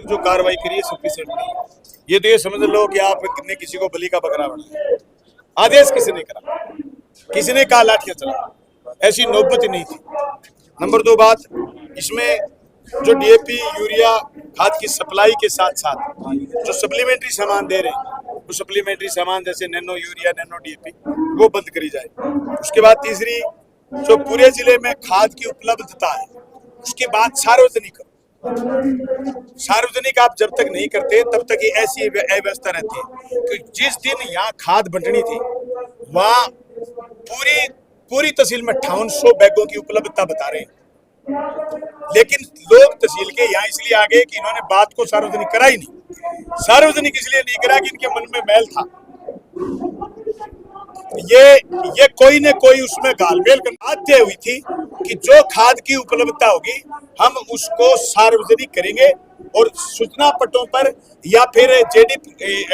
जो कार्रवाई करी है सफिशिएंट नहीं है। ये तो ये समझ लो कि आपने किसी को बलि का बकरा बनाया। आदेश किसने करा? किसने कहा लाठियां चला? ऐसी नौबत ही नहीं थी। नंबर 2 बात, इसमें जो डीएपी यूरिया खाद की सप्लाई के साथ साथ जो सप्लीमेंट्री सामान दे रहे हैं, वो सप्लीमेंट्री सामान जैसे नैनो यूरिया, नैनो डीएपी, वो बंद करी जाए। उसके बाद तीसरी, जो पूरे जिले में खाद की उपलब्धता है, उसकी बात सार्वजनिक करो। सार्वजनिक आप जब तक नहीं करते तब तक ये ऐसी अव्यवस्था रहती है कि जिस दिन यहाँ खाद बंटनी थी वहां पूरी तहसील में 5800 बैगों की उपलब्धता बता रहे हैं, लेकिन लोग तहसील के यहाँ इसलिए आ गए कि इन्होंने बात को सार्वजनिक करा ही नहीं। सार्वजनिक इसलिए नहीं करा कि इनके मन में मैल था। ये कोई न कोई उसमें गालमेल कर बाध्य हुई थी कि जो खाद की उपलब्धता होगी हम उसको सार्वजनिक करेंगे और सूचना पट्टों पर या फिर जेडी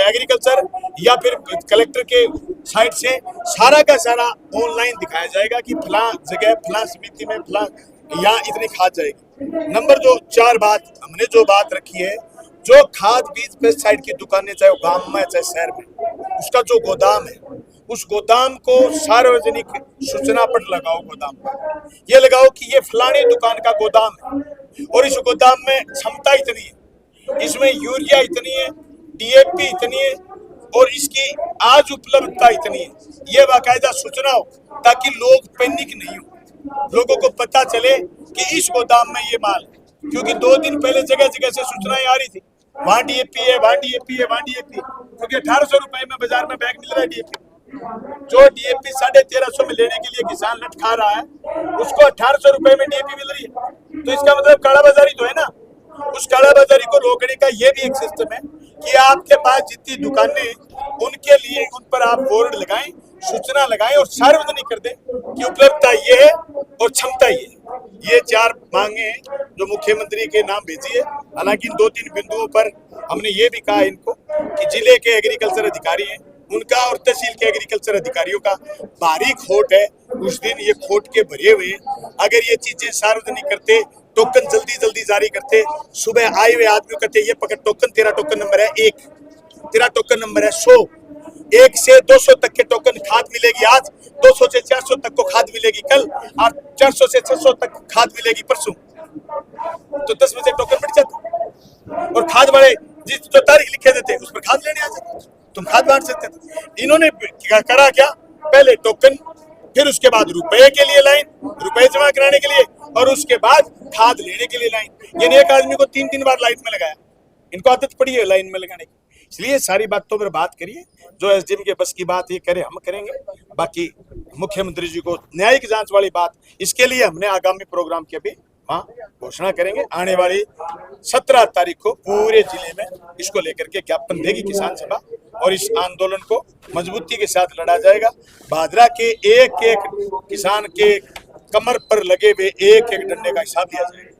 एग्रीकल्चर या फिर कलेक्टर के साइट से सारा का सारा ऑनलाइन दिखाया जाएगा कि फला जगह फला समिति में फला यहाँ इतनी खाद जाएगी। नंबर 2 4 बात हमने जो बात रखी है, जो खाद बीज पेस्टिसाइड की दुकानें चाहे वो गांव में चाहे शहर में, उसका जो गोदाम है उस गोदाम को सार्वजनिक सूचना पट लगाओ। गोदाम पर ये लगाओ कि ये फलानी दुकान का गोदाम है और इस गोदाम में क्षमता इतनी है, इसमें यूरिया इतनी है, डीएपी इतनी है और इसकी आज उपलब्धता इतनी है। ये बाकायदा सूचना हो ताकि लोग पैनिक नहीं हो, लोगों को पता चले कि इस गोदाम में ये माल है। क्योंकि 2 दिन पहले जगह जगह से सूचनाएं आ रही थी, वहां डीएपी है, वहां डीएपी है, वहां डीएपी, क्योंकि 1800 रुपए में बाजार में बैग मिल रहा है डीएपी। जो डीएपी 1350 में लेने के लिए किसान लटका रहा है, उसको 1800 रुपए में डीएपी मिल रही है। तो इसका मतलब कालाबाजारी तो है ना। उस कालाबाजारी को रोकने का ये भी एक सिस्टम है कि आपके पास जितनी दुकानें उनके लिए उन पर आप बोर्ड लगाएं, सूचना लगाएं और सार्वजनिक कर दें कि उपलब्धता ये है और क्षमता ये है। ये 4 मांगे हैं जो मुख्यमंत्री के नाम भेजी है। हालांकि इन 2-3 बिंदुओं पर हमने ये भी कहा इनको कि जिले के एग्रीकल्चर अधिकारी हैं उनका और तहसील के एग्रीकल्चर अधिकारियों का भारी खोट है। उस दिन ये खोट के भरे हुए, अगर ये चीजें सार्वजनिक करते, टोकन जल्दी जारी करते, सुबह आए हुए आदमी कहते ये पकड़ टोकन, तेरा टोकन नंबर है 1, तेरा टोकन नंबर है 100, 1 से 200 तक के टोकन खाद मिलेगी आज, 200 से 400 तक को खाद मिलेगी कल और 400 से 600 तक खाद मिलेगी परसों। तो 10 बजे टोकन बढ़ जाता और खाद वाले जिस जो तारीख लिखे देते उस पर खाद लेने आ जाते, तुम खाद बांट सकते थे। इन्होंने करा क्या, पहले टोकन, फिर उसके बाद रुपए के लिए लाइन, रुपए जमा कराने के लिए, और उसके बाद खाद लेने के लिए लाइन। यानी एक आदमी को 3-3 बार लाइन में लगाया। इनको आदत पड़ी है लाइन में लगाने की। इसलिए सारी बातों पर बात करिए, जो एसडीएम के बस की बात ये करे हम करेंगे। बाकी मुख्यमंत्री जी को न्यायिक जांच वाली बात, इसके लिए हमने आगामी प्रोग्राम की अभी घोषणा करेंगे। आने वाली 17 तारीख को पूरे जिले में इसको लेकर के ज्ञापन देगी किसान सभा और इस आंदोलन को मजबूती के साथ लड़ा जाएगा। भादरा के एक एक किसान के कमर पर लगे हुए एक एक डंडे का हिसाब दिया जाएगा।